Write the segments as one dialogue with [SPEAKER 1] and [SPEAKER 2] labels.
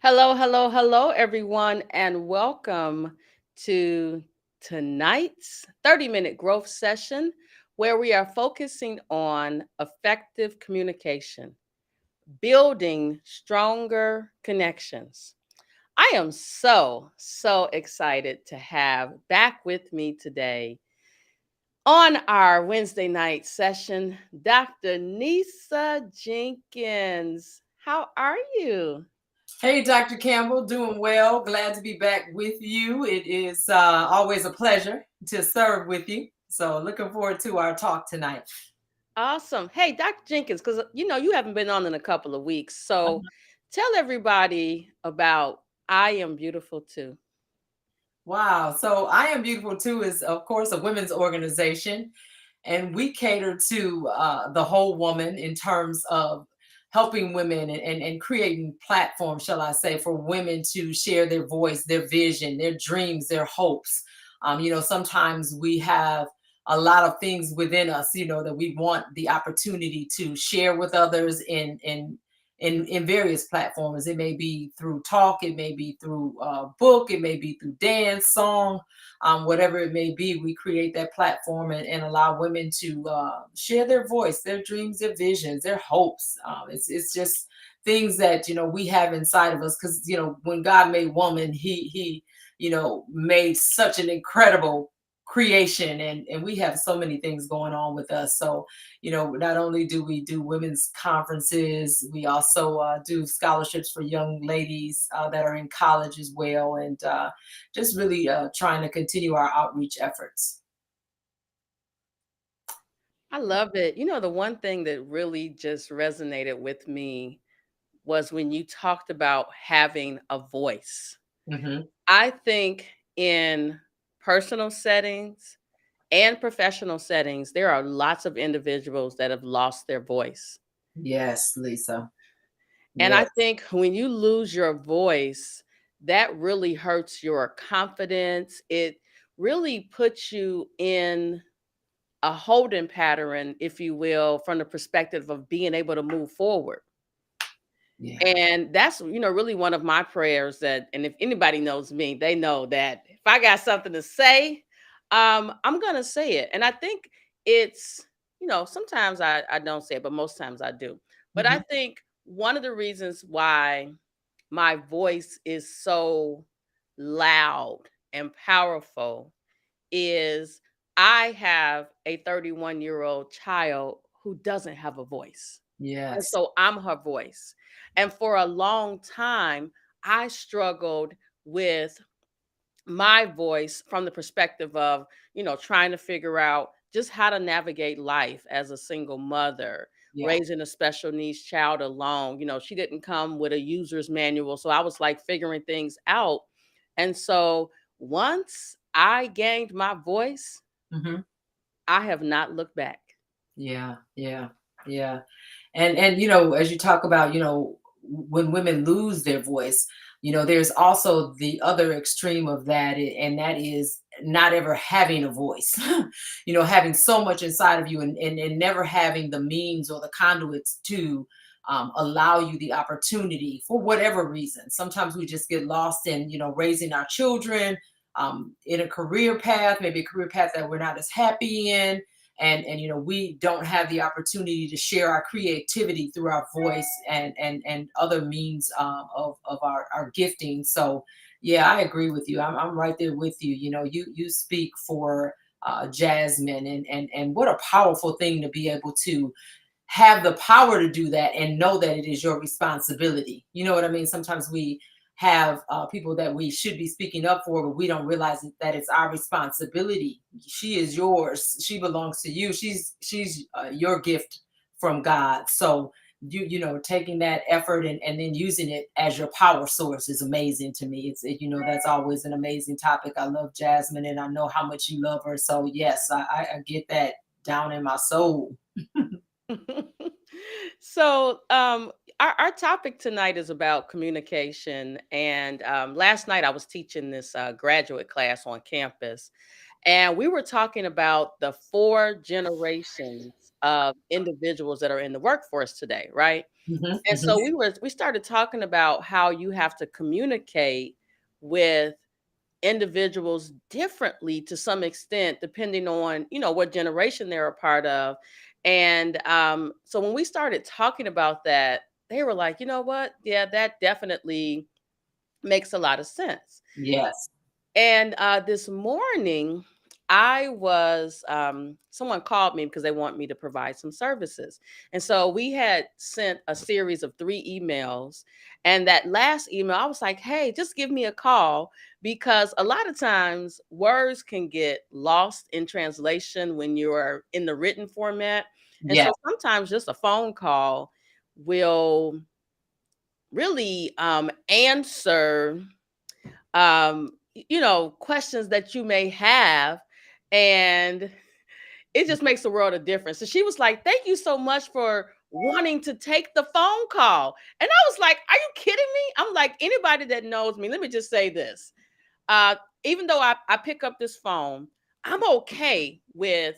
[SPEAKER 1] Hello, hello, hello, everyone, and welcome to tonight's 30-minute growth session where we are focusing on effective communication, building stronger connections. I am so excited to have back with me today on our Wednesday night session, Dr. Nisa Jenkins. How are you?
[SPEAKER 2] Hey, Dr. Campbell, doing well. Glad to be back with you. It is always a pleasure to serve with you. So, looking forward to our talk tonight.
[SPEAKER 1] Awesome. Hey, Dr. Jenkins, because you haven't been on in a couple of weeks. So tell everybody about I Am Beautiful Too.
[SPEAKER 2] Wow. So, I Am Beautiful Too is, of course, a women's organization, and we cater to the whole woman in terms of helping women and creating platforms, shall I say, for women to share their voice, their vision, their dreams, their hopes. Sometimes we have a lot of things within us, that we want the opportunity to share with others in various platforms. It may be through talk, it may be through book, it may be through dance, song, whatever it may be. We create that platform and allow women to share their voice, their dreams, their visions, their hopes. It's just things that we have inside of us, because when God made woman, he made such an incredible creation, and we have so many things going on with us. So not only do we do women's conferences, we also do scholarships for young ladies that are in college as well, and just really trying to continue our outreach efforts.
[SPEAKER 1] I love it. The one thing that really just resonated with me was when you talked about having a voice.
[SPEAKER 2] Hmm.
[SPEAKER 1] I think in personal settings and professional settings, there are lots of individuals that have lost their voice.
[SPEAKER 2] Yes, Lisa.
[SPEAKER 1] And I
[SPEAKER 2] Yes.
[SPEAKER 1] think when you lose your voice, that really hurts your confidence. It really puts you in a holding pattern, if you will, from the perspective of being able to move forward.
[SPEAKER 2] Yeah.
[SPEAKER 1] And that's, really one of my prayers that, and if anybody knows me, they know that if I got something to say, I'm going to say it. And I think it's, sometimes I don't say it, but most times I do. But I
[SPEAKER 2] Hmm.
[SPEAKER 1] think one of the reasons why my voice is so loud and powerful is I have a 31-year-old child who doesn't have a voice. And
[SPEAKER 2] Yes.
[SPEAKER 1] so I'm her voice. And for a long time, I struggled with my voice from the perspective of, trying to figure out just how to navigate life as a single mother,
[SPEAKER 2] Yeah.
[SPEAKER 1] raising a special needs child alone. She didn't come with a user's manual. So I was like figuring things out. And so once I gained my voice,
[SPEAKER 2] Hmm.
[SPEAKER 1] I have not looked back.
[SPEAKER 2] Yeah. Yeah. Yeah. And as you talk about, when women lose their voice, there's also the other extreme of that, and that is not ever having a voice. Having so much inside of you, and never having the means or the conduits to allow you the opportunity for whatever reason. Sometimes we just get lost in raising our children, in a career path, maybe a career path that we're not as happy in, and we don't have the opportunity to share our creativity through our voice and other means of our gifting. So yeah, I agree with you. I'm right there with you. You speak for Jasmine, and what a powerful thing to be able to have the power to do that and know that it is your responsibility. You know what I mean? Sometimes we have people that we should be speaking up for, but we don't realize that it's our responsibility. She is yours. She belongs to you. She's your gift from God. So taking that effort and then using it as your power source is amazing to me. That's always an amazing topic. I love Jasmine, and I know how much you love her. So yes, I get that down in my soul.
[SPEAKER 1] So, our topic tonight is about communication. And last night I was teaching this graduate class on campus. And we were talking about the four generations of individuals that are in the workforce today, right?
[SPEAKER 2] Mhm,
[SPEAKER 1] And
[SPEAKER 2] mhm.
[SPEAKER 1] so we started talking about how you have to communicate with individuals differently to some extent depending on, what generation they're a part of. And so when we started talking about that, they were like, you know what, yeah, that definitely makes a lot of sense.
[SPEAKER 2] Yes.
[SPEAKER 1] And this morning, someone called me because they want me to provide some services. And so we had sent a series of 3 emails. And that last email, I was like, hey, just give me a call because a lot of times words can get lost in translation when you're in the written format. And
[SPEAKER 2] Yeah.
[SPEAKER 1] so sometimes just a phone call will really answer questions that you may have, and it just makes a world of difference. So she was like, "Thank you so much for wanting to take the phone call." And I was like, "Are you kidding me?" I'm like, anybody that knows me, let me just say this. Uh, Even though I pick up this phone, I'm okay with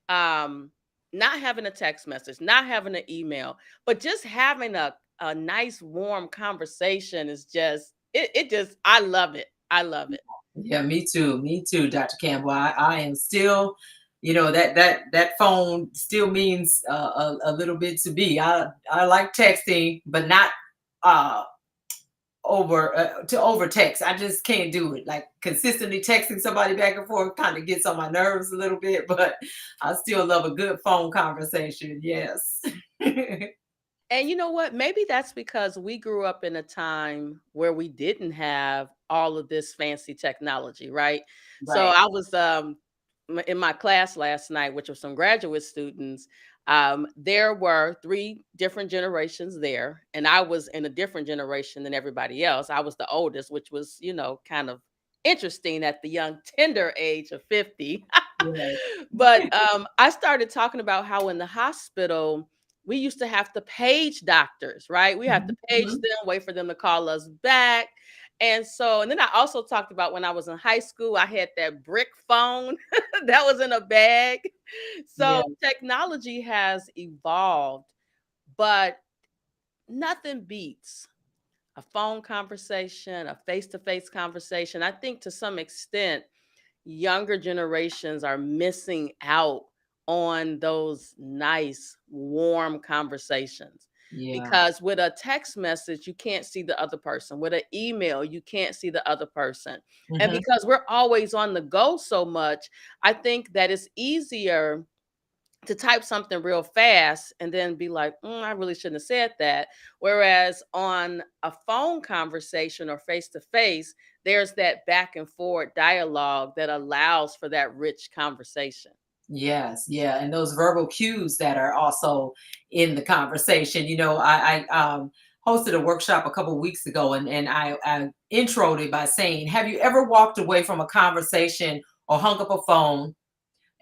[SPEAKER 1] um not having a text message, not having an email, but just having a nice warm conversation is just it just I love it. I love it.
[SPEAKER 2] Yeah, me too. Me too, Dr. Campbell. I am still, that phone still means a little bit to me. I like texting, but not uh over text. I just can't do it. Like consistently texting somebody back and forth kind of gets on my nerves a little bit, but I still love a good phone conversation. Yes.
[SPEAKER 1] And you know what? Maybe that's because we grew up in a time where we didn't have all of this fancy technology, right? So
[SPEAKER 2] Right.
[SPEAKER 1] I was in my class last night, which was some graduate students. There were 3 different generations there, and I was in a different generation than everybody else. I was the oldest, which was, kind of interesting at the young, tender age of 50.
[SPEAKER 2] Yeah.
[SPEAKER 1] But I started talking about how in the hospital, we used to have to page doctors, right? We have to
[SPEAKER 2] Mhm,
[SPEAKER 1] page
[SPEAKER 2] mhm.
[SPEAKER 1] them, wait for them to call us back. And then I also talked about when I was in high school, I had that brick phone that was in a bag. So
[SPEAKER 2] Yeah.
[SPEAKER 1] technology has evolved, but nothing beats a phone conversation, a face to face conversation. I think to some extent, younger generations are missing out on those nice, warm conversations.
[SPEAKER 2] Yeah.
[SPEAKER 1] Because with a text message, you can't see the other person. With an email, you can't see the other person. And
[SPEAKER 2] Mhm.
[SPEAKER 1] because we're always on the go so much, I think that it's easier to type something real fast and then be like, I really shouldn't have said that. Whereas on a phone conversation or face to face, there's that back and forth dialogue that allows for that rich conversation.
[SPEAKER 2] Yes, yeah, and those verbal cues that are also in the conversation. I hosted a workshop a couple weeks ago, and I introed it by saying, "Have you ever walked away from a conversation or hung up a phone,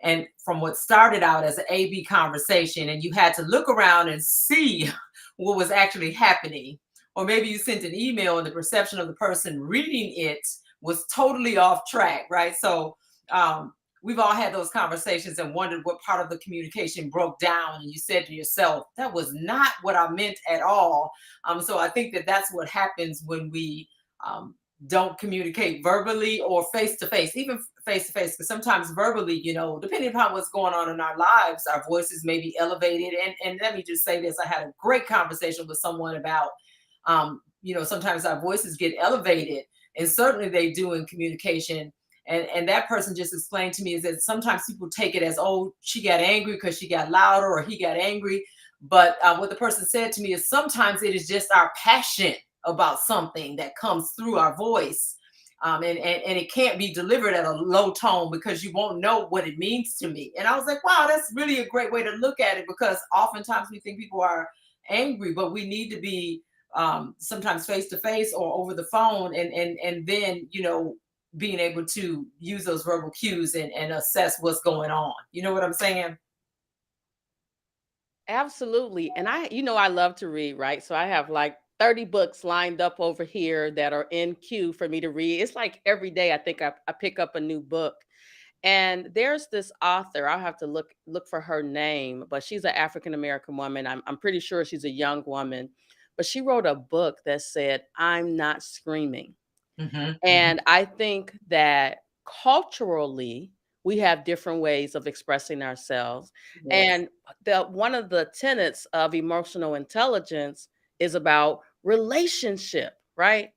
[SPEAKER 2] and from what started out as an A/B conversation, and you had to look around and see what was actually happening, or maybe you sent an email and the perception of the person reading it was totally off track, right?" So um, we've all had those conversations and wondered what part of the communication broke down, and you said to yourself, "That was not what I meant at all." So I think that that's what happens when we um, don't communicate verbally or face to face, even face to face, because sometimes verbally, depending upon what's going on in our lives, our voices may be elevated. And let me just say this: I had a great conversation with someone about, sometimes our voices get elevated, and certainly they do in communication. And that person just explained to me is that sometimes people take it as, oh, she got angry because she got louder, or he got angry. But what the person said to me is sometimes it is just our passion about something that comes through our voice. And it can't be delivered at a low tone because you won't know what it means to me. And I was like, wow, that's really a great way to look at it, because oftentimes we think people are angry, but we need to be sometimes face to face or over the phone, and then being able to use those verbal cues and assess what's going on. You know what I'm saying?
[SPEAKER 1] Absolutely. And I love to read, right? So I have like 30 books lined up over here that are in queue for me to read. It's like every day I think I pick up a new book. And there's this author, I'll have to look for her name, but she's an African American woman. I'm pretty sure she's a young woman, but she wrote a book that said, "I'm not screaming."
[SPEAKER 2] Mhm, mhm.
[SPEAKER 1] And I think that culturally, we have different ways of expressing ourselves.
[SPEAKER 2] Yes.
[SPEAKER 1] And the one of the tenets of emotional intelligence is about relationship, right?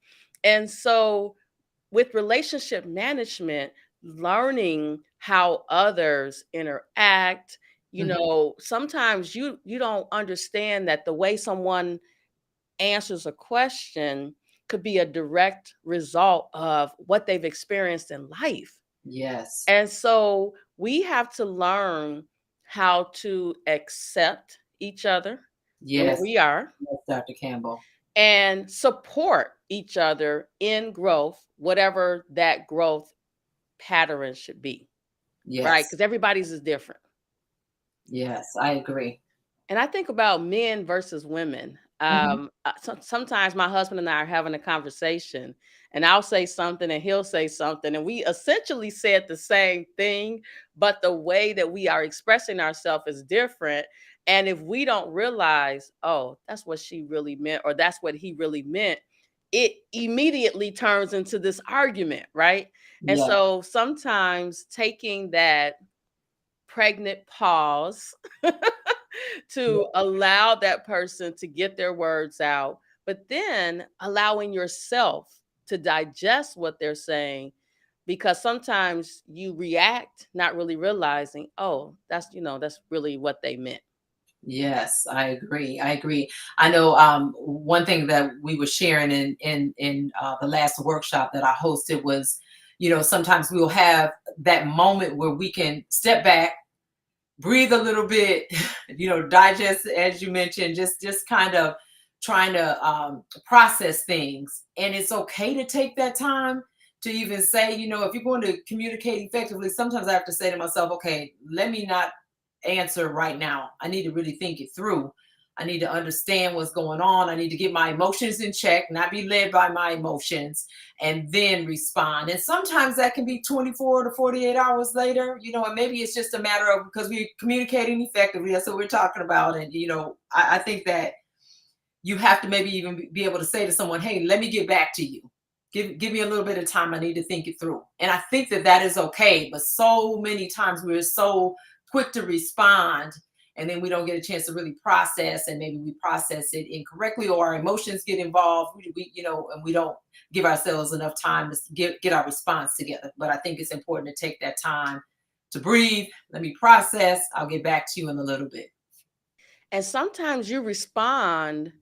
[SPEAKER 1] And so with relationship management, learning how others interact,
[SPEAKER 2] Mhm.
[SPEAKER 1] sometimes you don't understand that the way someone answers a question could be a direct result of what they've experienced in life.
[SPEAKER 2] Yes.
[SPEAKER 1] And so we have to learn how to accept each other where
[SPEAKER 2] Yes.
[SPEAKER 1] we are
[SPEAKER 2] Yes, Dr. Campbell.
[SPEAKER 1] and support each other in growth, whatever that growth pattern should be, right?
[SPEAKER 2] Yes.
[SPEAKER 1] Because everybody's is different.
[SPEAKER 2] Yes, I agree.
[SPEAKER 1] And I think about men versus women.
[SPEAKER 2] Mhm.
[SPEAKER 1] Sometimes my husband and I are having a conversation, and I'll say something, and he'll say something, and we essentially said the same thing, but the way that we are expressing ourselves is different. And if we don't realize, oh, that's what she really meant, or that's what he really meant, it immediately turns into this argument, right? And
[SPEAKER 2] Yes.
[SPEAKER 1] so sometimes taking that pregnant pause to
[SPEAKER 2] Yes.
[SPEAKER 1] allow that person to get their words out, but then allowing yourself to digest what they're saying because sometimes you react not really realizing, oh, that's really what they meant.
[SPEAKER 2] Yes, I agree. I agree. I know one thing that we were sharing in the last workshop that I hosted was, sometimes we'll have that moment where we can step back, breathe a little bit, digest as you mentioned, just kind of trying to process things. And it's okay to take that time to even say, if you're going to communicate effectively, sometimes I have to say to myself, okay, let me not answer right now. I need to really think it through. I need to understand what's going on. I need to get my emotions in check, not be led by my emotions, and then respond. And sometimes that can be 24 to 48 hours later, and maybe it's just a matter of because we're communicating effectively. That's what we're talking about. And, I think that you have to maybe even be able to say to someone, hey, let me get back to you. Give me a little bit of time. I need to think it through. And I think that that is okay. But so many times we're so quick to respond and then we don't get a chance to really process and maybe we process it incorrectly or our emotions get involved and we don't give ourselves enough time to get our response together. But I think it's important to take that time to breathe. Let me process. I'll get back to you in a little bit.
[SPEAKER 1] And sometimes you respond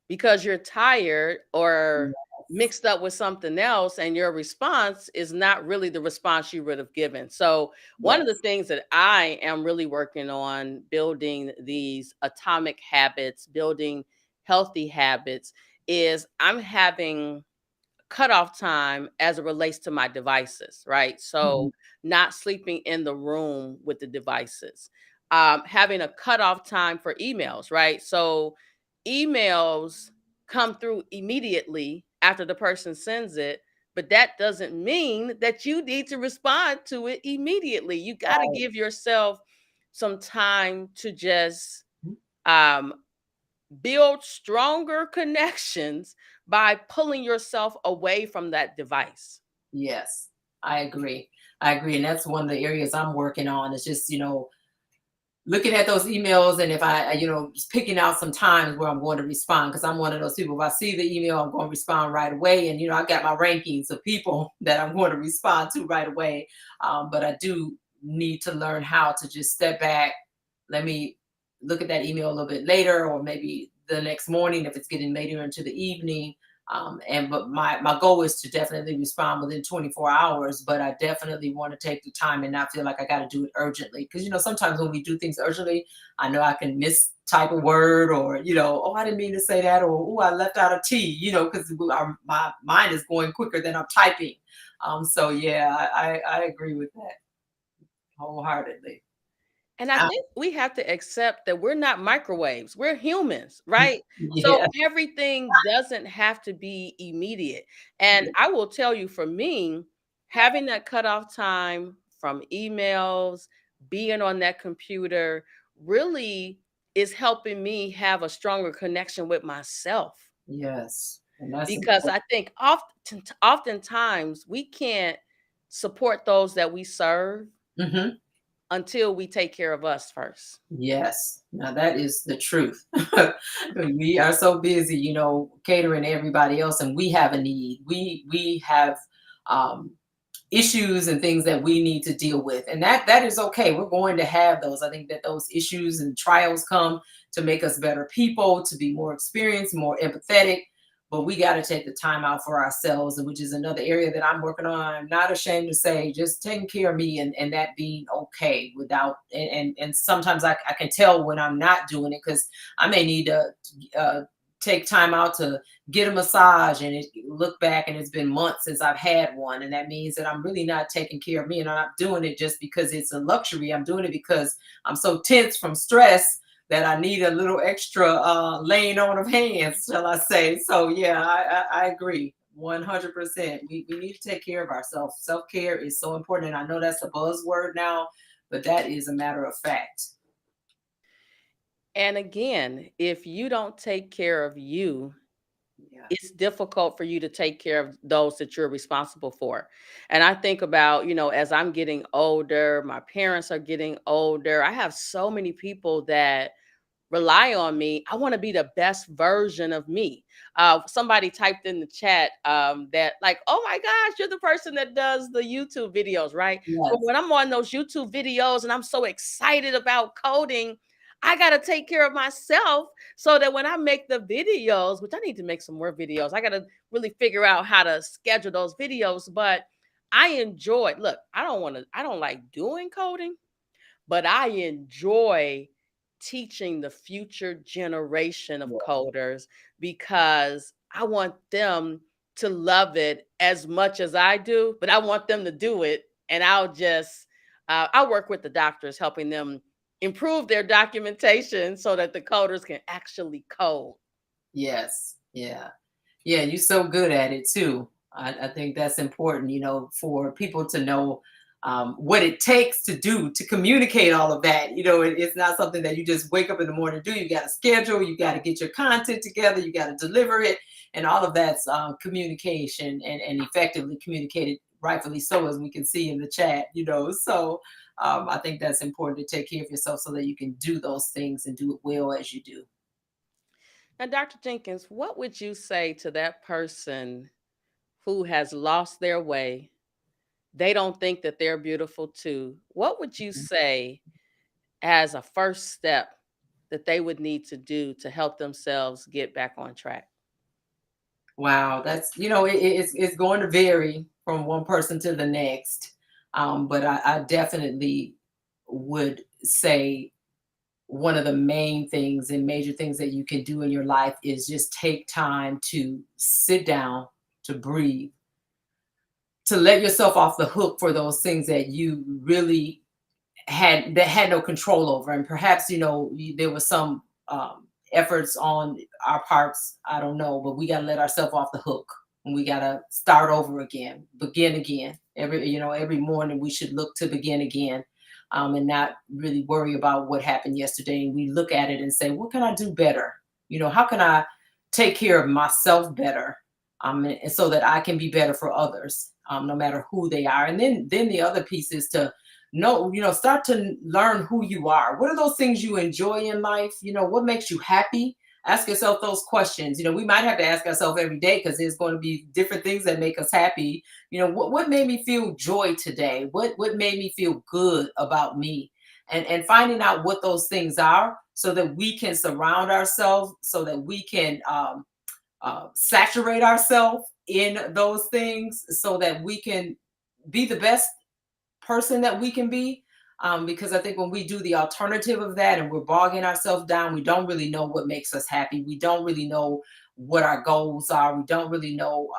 [SPEAKER 1] because you're tired or
[SPEAKER 2] Yes.
[SPEAKER 1] mixed up with something else and your response is not really the response you would have given. So, one of the
[SPEAKER 2] Yes.
[SPEAKER 1] things that I am really working on building these atomic habits, building healthy habits is I'm having cutoff time as it relates to my devices, right?
[SPEAKER 2] Mhm.
[SPEAKER 1] So, not sleeping in the room with the devices, having a cutoff time for emails, right? So, emails come through immediately after the person sends it, but that doesn't mean that you need to respond to it immediately. You got to
[SPEAKER 2] Right.
[SPEAKER 1] give yourself some time to just um, build stronger connections by pulling yourself away from that device.
[SPEAKER 2] Yes, I agree. I agree. And that's one of the areas I'm working on is just, looking at those emails and if just picking out some times where I'm going to respond because I'm one of those people. If I see the email, I'm going to respond right away. And, I got my rankings of people that I'm going to respond to right away. But I do need to learn how to just step back. Let me look at that email a little bit later or maybe the next morning if it's getting later into the evening. But my goal is to definitely respond within 24 hours, but I definitely want to take the time and not feel like I got to do it urgently. Because sometimes when we do things urgently, I know I can mistype a word or oh, I didn't mean to say that, or oh, I left out a T, because my mind is going quicker than I'm typing. So yeah, I agree with that wholeheartedly.
[SPEAKER 1] And I
[SPEAKER 2] Uh,
[SPEAKER 1] think we have to accept that we're not microwaves. We're humans,
[SPEAKER 2] mm,
[SPEAKER 1] right? So
[SPEAKER 2] yeah,
[SPEAKER 1] everything doesn't have to be immediate. And
[SPEAKER 2] yeah,
[SPEAKER 1] I will tell you for me, having that cutoff time from emails, being on that computer really is helping me have a stronger connection with myself.
[SPEAKER 2] Yes. And that's
[SPEAKER 1] Because
[SPEAKER 2] important.
[SPEAKER 1] I think oftentimes we can't support those that we serve
[SPEAKER 2] Mhm.
[SPEAKER 1] until we take care of us first.
[SPEAKER 2] Yes. Now that is the truth. We are so busy, catering everybody else, and we have a need. We have um issues and things that we need to deal with, and that is okay. We're going to have those. I think that those issues and trials come to make us better people, to be more experienced, more empathetic, but we got to take the time out for ourselves, and which is another area that I'm working on. I'm not ashamed to say just taking care of me, and that being okay without, and sometimes I can tell when I'm not doing it, because I may need to take time out to get a massage, and look back and it's been months since I've had one, and that means that I'm really not taking care of me, and I'm not doing it just because it's a luxury. I'm doing it because I'm so tense from stress that I need a little extra laying on of hands, shall I say. So yeah, I agree 100%. We need to take care of ourselves. Self-care is so important, and I know that's a buzzword now, but that is a matter of fact.
[SPEAKER 1] And again, if you don't take care of you,
[SPEAKER 2] Yeah.
[SPEAKER 1] it's difficult for you to take care of those that you're responsible for. And I think about, as I'm getting older, my parents are getting older. I have so many people that rely on me. I want to be the best version of me. Somebody typed in the chat that, like, oh my gosh, you're the person that does the YouTube videos, right? But
[SPEAKER 2] Yes.
[SPEAKER 1] when I'm on those YouTube videos and I'm so excited about coding, I got to take care of myself so that when I make the videos, which I need to make some more videos, I got to really figure out how to schedule those videos. But I enjoy, look, I don't like doing coding, but I enjoy teaching the future generation of
[SPEAKER 2] Yeah.
[SPEAKER 1] coders because I want them to love it as much as I do, but I want them to do it. And I work with the doctors, helping them improve their documentation so that the coders can actually code.
[SPEAKER 2] Yes. Yeah. Yeah, you're so good at it too. I think that's important, for people to know what it takes to do to communicate all of that. It's not something that you just wake up in the morning and do. You got to schedule, you got to get your content together, you got to deliver it, and all of that's communication, and effectively communicated, rightfully so, as we can see in the chat. So I think that's important to take care of yourself so that you can do those things and do it well as you do.
[SPEAKER 1] Now, Dr. Jenkins, what would you say to that person who has lost their way? They don't think that they're beautiful too. What would you say as a first step that they would need to do to help themselves get back on track?
[SPEAKER 2] Wow, that's it's going to vary from one person to the next, but I definitely would say one of the main things and major things that you can do in your life is just take time to sit down, to breathe, to let yourself off the hook for those things that you really had no control over, and perhaps there was some efforts on our parts, I don't know, but we got to let ourselves off the hook, and we got to start over again, begin again. Every morning we should look to begin again, and not really worry about what happened yesterday, and we look at it and say, what can I do better? How can I take care of myself better, and so that I can be better for others, no matter who they are. And then the other piece is to start to learn who you are. What are those things you enjoy in life? What makes you happy? Ask yourself those questions. We might have to ask ourselves every day, because there's going to be different things that make us happy. What made me feel joy today? What made me feel good about me? And finding out what those things are, so that we can surround ourselves, so that we can saturate ourselves in those things, so that we can be the best person that we can be. Because I think when we do the alternative of that, and we're bogging ourselves down, we don't really know what makes us happy. We don't really know what our goals are. We don't really know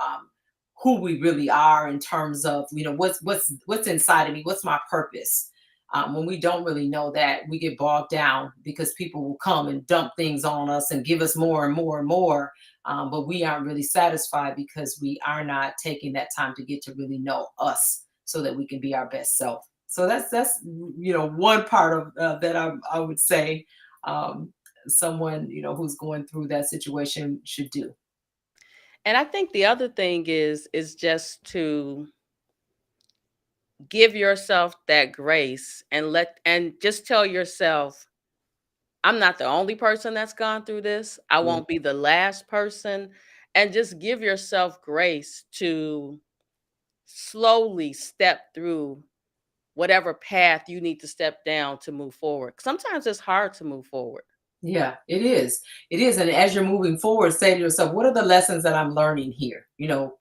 [SPEAKER 2] who we really are, in terms of what's inside of me. What's my purpose? When we don't really know that, we get bogged down, because people will come and dump things on us and give us more and more and more. But we aren't really satisfied, because we are not taking that time to get to really know us, so that we can be our best self. So that's one part of that I would say um, someone who's going through that situation should do.
[SPEAKER 1] And I think the other thing is just to give yourself that grace and just tell yourself, I'm not the only person that's gone through this. I
[SPEAKER 2] Yeah.
[SPEAKER 1] won't be the last person. And just give yourself grace to slowly step through whatever path you need to step down to move forward. Sometimes it's hard to move forward.
[SPEAKER 2] Yeah, it is. It is. And as you're moving forward, say to yourself, what are the lessons that I'm learning here?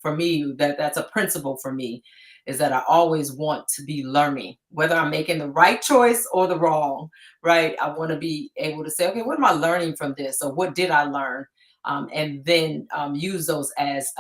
[SPEAKER 2] For me, that's a principle for me, is that I always want to be learning, whether I'm making the right choice or the wrong, right? I want to be able to say, okay, what am I learning from this? Or what did I learn? And then use those as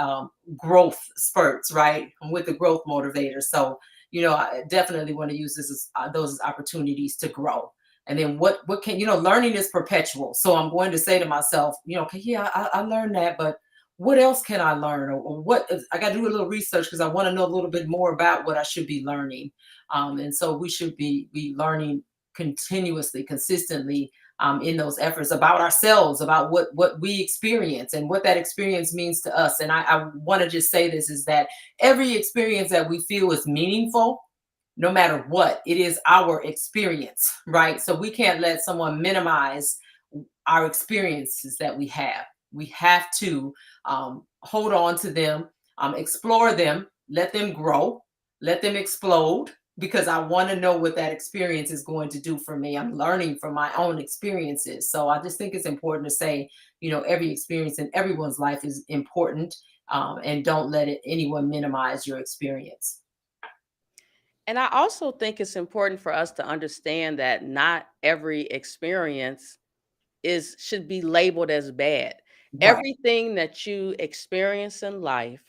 [SPEAKER 2] growth spurts, right? With the growth motivator. So, I definitely want to use this as those as opportunities to grow. And then what can learning is perpetual. So I'm going to say to myself, okay, yeah, I learned that, but what else can I learn? Or I got to do a little research because I want to know a little bit more about what I should be learning. And so we should be learning continuously, consistently, in those efforts about ourselves, about what we experience and what that experience means to us. And I want to just say this, is that every experience that we feel is meaningful, no matter what, it is our experience, right? So we can't let someone minimize our experiences that we have. We have to hold on to them, explore them, let them grow, let them explode, because I want to know what that experience is going to do for me. I'm learning from my own experiences. So I just think it's important to say, every experience in everyone's life is important, and don't let anyone minimize your experience.
[SPEAKER 1] And I also think it's important for us to understand that not every experience is should be labeled as bad.
[SPEAKER 2] Right.
[SPEAKER 1] Everything that you experience in life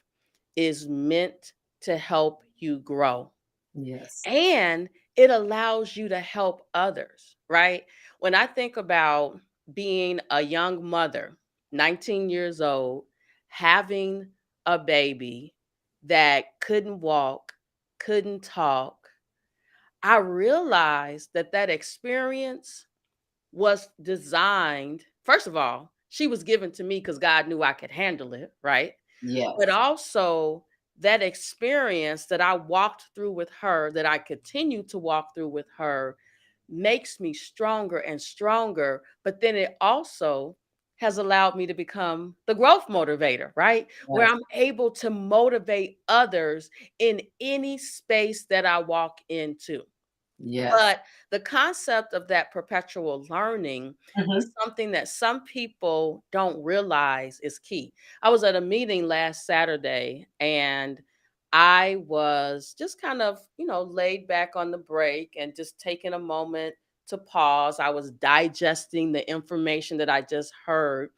[SPEAKER 1] is meant to help you grow.
[SPEAKER 2] Yes.
[SPEAKER 1] And it allows you to help others, right? When I think about being a young mother, 19 years old, having a baby that couldn't walk, couldn't talk, I realized that that experience was designed. First of all, she was given to me because God knew I could handle it, right? But
[SPEAKER 2] Yes.
[SPEAKER 1] also that experience that I walked through with her, that I continue to walk through with her, makes me stronger and stronger. But then it also has allowed me to become the growth motivator, right? Where
[SPEAKER 2] Yes.
[SPEAKER 1] I'm able to motivate others in any space that I walk into.
[SPEAKER 2] Yes.
[SPEAKER 1] But the concept of that perpetual learning is
[SPEAKER 2] Mhm.
[SPEAKER 1] something that some people don't realize is key. I was at a meeting last Saturday and I was just kind of, laid back on the break and just taking a moment to pause. I was digesting the information that I just heard.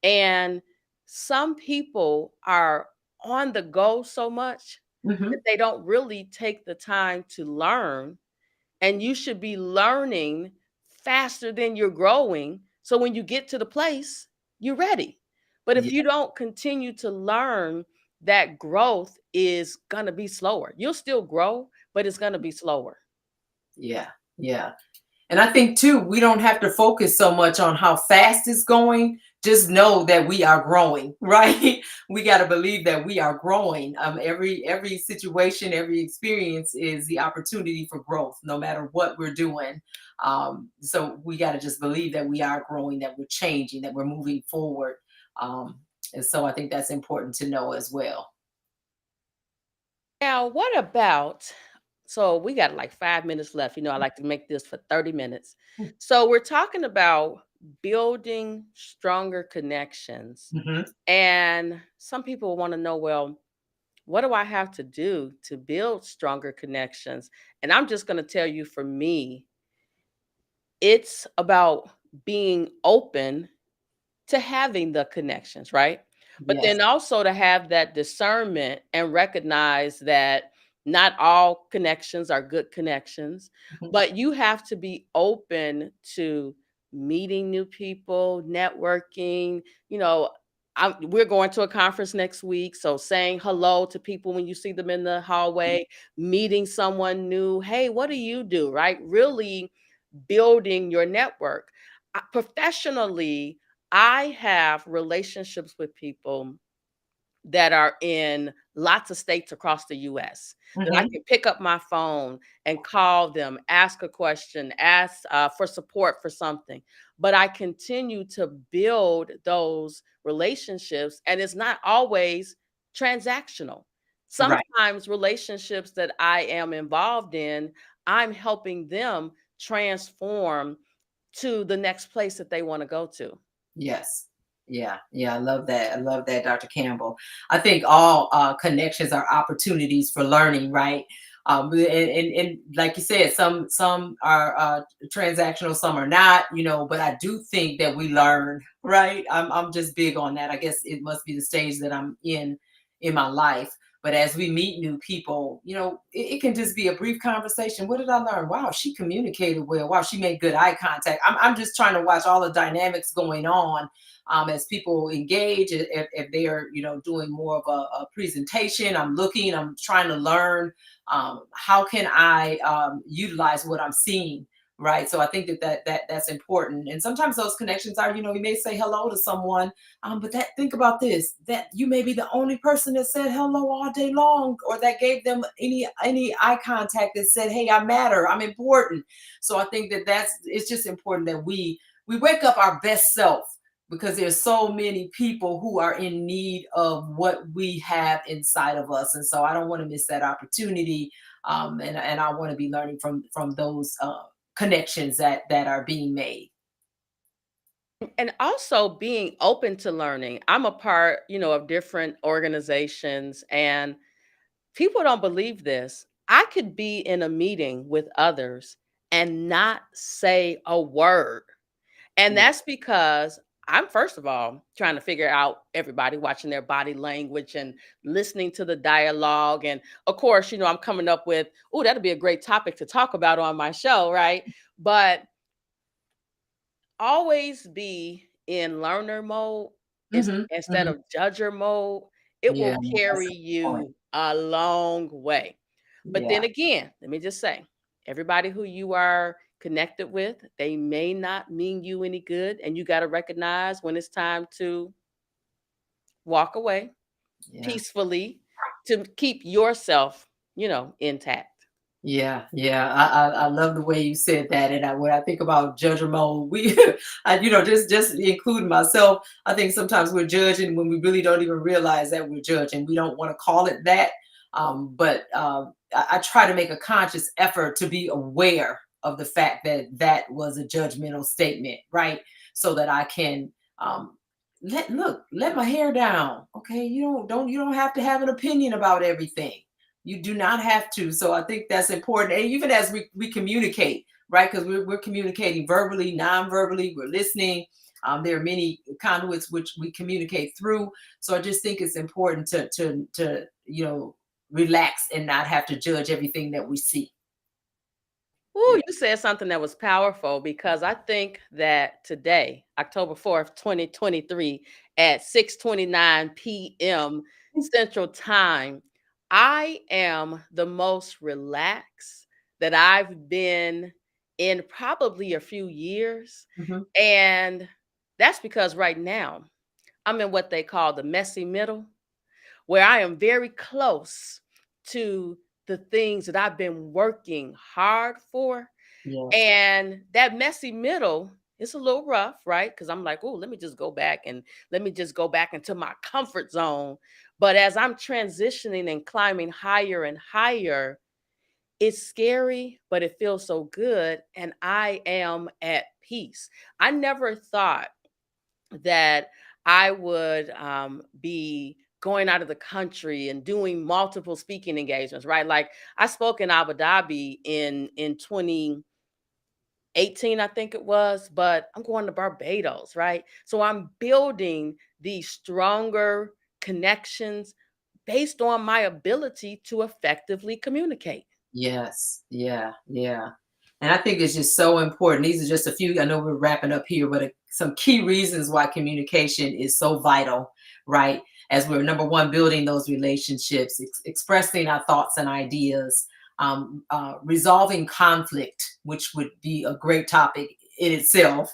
[SPEAKER 1] And some people are on the go so much that
[SPEAKER 2] Mhm.
[SPEAKER 1] they don't really take the time to learn, and you should be learning faster than you're growing. So when you get to the place, you're ready. But if
[SPEAKER 2] Yeah.
[SPEAKER 1] you don't continue to learn, that growth is going to be slower. You'll still grow, but it's going to be slower.
[SPEAKER 2] Yeah. Yeah. And I think too, we don't have to focus so much on how fast it's going. Just know that we are growing, right? We got to believe that we are growing. Every situation, every experience is the opportunity for growth, no matter what we're doing. So we got to just believe that we are growing, that we're changing, that we're moving forward. Um, and so I think that's important to know as well.
[SPEAKER 1] Now, what about, so we got like 5 minutes left. I like to make this for 30 minutes. So we're talking about building stronger connections.
[SPEAKER 2] Mhm.
[SPEAKER 1] And some people want to know, well, what do I have to do to build stronger connections? And I'm just going to tell you, for me, it's about being open to having the connections, right? But
[SPEAKER 2] Yes.
[SPEAKER 1] then also to have that discernment and recognize that not all connections are good connections,
[SPEAKER 2] Mhm.
[SPEAKER 1] but you have to be open to meeting new people, networking, you know, we're going to a conference next week. So saying hello to people when you see them in the hallway, meeting someone new. Hey, what do you do? Right? Really building your network. Professionally, I have relationships with people that are in lots of states across the US that I
[SPEAKER 2] Mhm.
[SPEAKER 1] can pick up my phone and call them, ask a question, ask for support for something. But I continue to build those relationships, and it's not always transactional.
[SPEAKER 2] Right.
[SPEAKER 1] Sometimes relationships that I am involved in, I'm helping them transform to the next place that they want to go to.
[SPEAKER 2] Yes. Yeah. Yeah. I love that. I love that, Dr. Campbell. I think all connections are opportunities for learning, right? And like you said, some are transactional, some are not, but I do think that we learn, right? I'm just big on that. I guess it must be the stage that I'm in my life. But as we meet new people, it can just be a brief conversation. What did I learn? Wow, she communicated well. Wow, she made good eye contact. I'm just trying to watch all the dynamics going on as people engage. If they are, doing more of a presentation, I'm trying to learn how can I utilize what I'm seeing. Right. So I think that's important. And sometimes those connections are, you may say hello to someone, but think about this, that you may be the only person that said hello all day long, or that gave them any eye contact that said, hey, I matter, I'm important. So I think it's just important that we wake up our best self, because there's so many people who are in need of what we have inside of us. And so I don't want to miss that opportunity. And I want to be learning from those connections that are being made.
[SPEAKER 1] And also being open to learning. I'm a part, of different organizations, and people don't believe this. I could be in a meeting with others and not say a word. And
[SPEAKER 2] Yeah.
[SPEAKER 1] that's because I'm, first of all, trying to figure out everybody, watching their body language and listening to the dialogue. And of course, I'm coming up with, oh, that'd be a great topic to talk about on my show, right? But always be in learner mode
[SPEAKER 2] Hmm.
[SPEAKER 1] instead
[SPEAKER 2] Hmm.
[SPEAKER 1] of judger mode. It
[SPEAKER 2] Yeah,
[SPEAKER 1] will
[SPEAKER 2] that's
[SPEAKER 1] carry
[SPEAKER 2] a good point.
[SPEAKER 1] you a long way. But
[SPEAKER 2] Yeah.
[SPEAKER 1] then again, let me just say, everybody who you are connected with, they may not mean you any good. And you got to recognize when it's time to walk away
[SPEAKER 2] Yeah.
[SPEAKER 1] peacefully to keep yourself, intact.
[SPEAKER 2] Yeah, yeah, I love the way you said that, and when I think about judge mode, just including myself, I think sometimes we're judging when we really don't even realize that we're judging. We don't want to call it that, but I try to make a conscious effort to be aware of the fact that that was a judgmental statement, right? So that I can let my hair down. Okay, you don't have to have an opinion about everything. You do not have to. So I think that's important. And even as we communicate, right? Because we're communicating verbally, non-verbally, we're listening. There are many conduits which we communicate through. So I just think it's important to relax and not have to judge everything that we see.
[SPEAKER 1] Ooh,
[SPEAKER 2] Yeah.
[SPEAKER 1] you said something that was powerful because I think that today, October 4th, 2023, at 6:29 p.m. Central Time, I am the most relaxed that I've been in probably a few years.
[SPEAKER 2] Mhm.
[SPEAKER 1] And that's because right now I'm in what they call the messy middle, where I am very close to the things that I've been working hard for.
[SPEAKER 2] Yes.
[SPEAKER 1] And that messy middle is a little rough, right? Because I'm like, oh, let me just go back into my comfort zone. But as I'm transitioning and climbing higher and higher, it's scary, but it feels so good. And I am at peace. I never thought that I would be going out of the country and doing multiple speaking engagements, right? Like I spoke in Abu Dhabi in 2018, I think it was, but I'm going to Barbados, right? So I'm building these stronger connections based on my ability to effectively communicate.
[SPEAKER 2] Yes. Yeah. Yeah. And I think it's just so important. These are just a few. I know we're wrapping up here, but some key reasons why communication is so vital. right? As we're number one, building those relationships, expressing our thoughts and ideas, resolving conflict, which would be a great topic in itself.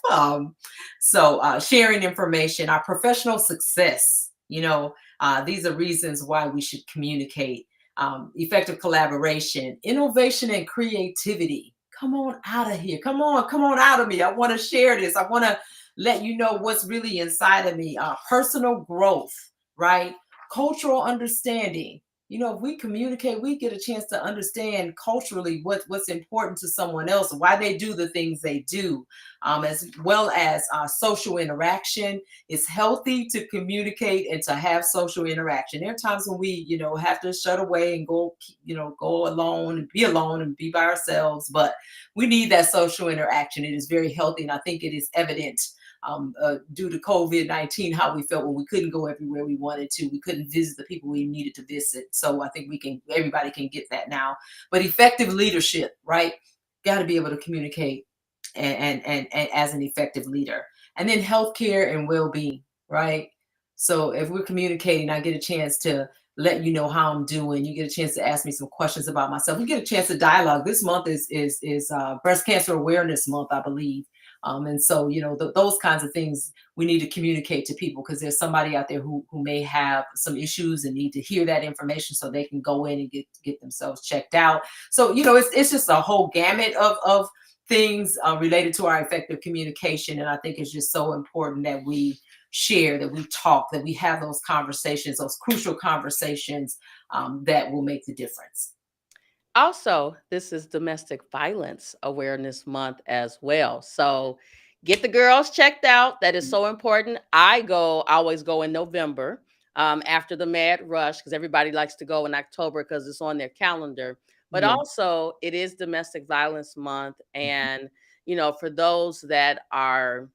[SPEAKER 2] Sharing information, our professional success, these are reasons why we should communicate. Effective collaboration, innovation, and creativity. Come on out of here. Come on out of me. I want to share this. I want to let you know what's really inside of me. Personal growth, right? Cultural understanding. If we communicate, we get a chance to understand culturally what's important to someone else, why they do the things they do, as well as social interaction. It's healthy to communicate and to have social interaction. There are times when we, have to shut away and go alone and be by ourselves, but we need that social interaction. It is very healthy, and I think it is evident due to COVID-19, how we felt when we couldn't go everywhere we wanted to. We couldn't visit the people we needed to visit. So I think everybody can get that now. But effective leadership, right? Got to be able to communicate and as an effective leader. And then healthcare and well-being, right? So if we're communicating, I get a chance to let you know how I'm doing. You get a chance to ask me some questions about myself. We get a chance to dialogue. This month is Breast Cancer Awareness Month, I believe. And so, those kinds of things we need to communicate to people, because there's somebody out there who may have some issues and need to hear that information so they can go in and get themselves checked out. So, it's just a whole gamut of things related to our effective communication. And I think it's just so important that we share, that we talk, that we have those conversations, those crucial conversations that will make the difference.
[SPEAKER 1] Also, this is Domestic Violence Awareness Month as well. So get the girls checked out. That is so important. I always go in November, after the Mad Rush, because everybody likes to go in October because it's on their calendar. But
[SPEAKER 2] Yeah.
[SPEAKER 1] also, it is Domestic Violence Month. And, for those that are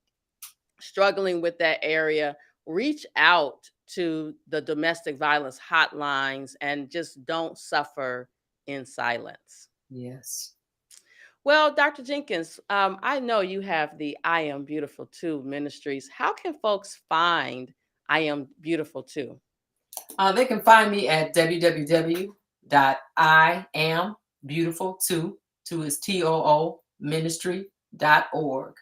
[SPEAKER 1] struggling with that area, reach out to the domestic violence hotlines and just don't suffer in silence.
[SPEAKER 2] Yes.
[SPEAKER 1] Well, Dr. Jenkins, I know you have the I Am Beautiful Too ministries. How can folks find I Am Beautiful Too?
[SPEAKER 2] They can find me at www.iambeautiful2, two is TOO, ministry.org.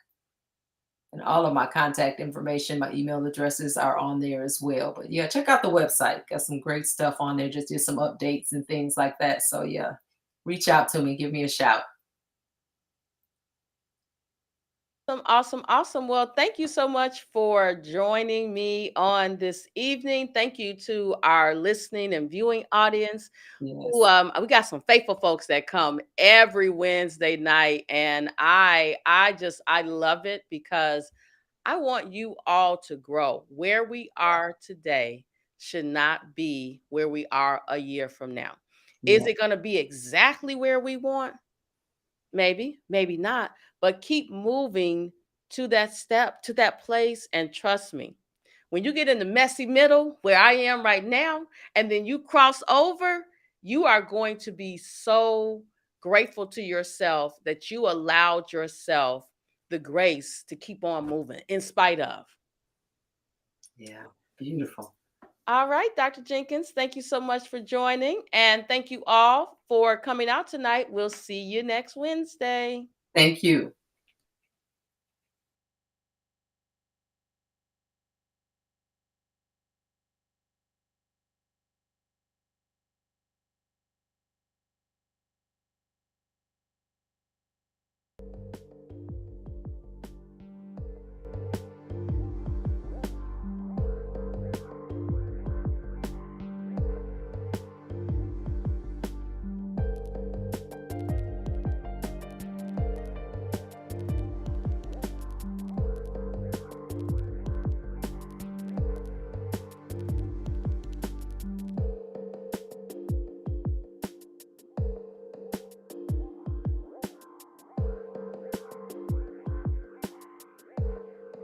[SPEAKER 2] And all of my contact information, my email addresses are on there as well. But yeah, check out the website. Got some great stuff on there. Just did some updates and things like that. So yeah, reach out to me, give me a shout.
[SPEAKER 1] Awesome, awesome, awesome. Well, thank you so much for joining me on this evening. Thank you to our listening and viewing audience. Who,
[SPEAKER 2] Yes.
[SPEAKER 1] we got some faithful folks that come every Wednesday night, and I love it because I want you all to grow. Where we are today should not be where we are a year from now. Is
[SPEAKER 2] Yeah.
[SPEAKER 1] it going to be exactly where we want? Maybe, maybe not, but keep moving to that step, to that place, and trust me. When you get in the messy middle where I am right now, and then you cross over, you are going to be so grateful to yourself that you allowed yourself the grace to keep on moving in spite of.
[SPEAKER 2] Yeah. Beautiful.
[SPEAKER 1] All right, Dr. Jenkins, thank you so much for joining. And thank you all for coming out tonight. We'll see you next Wednesday.
[SPEAKER 2] Thank you.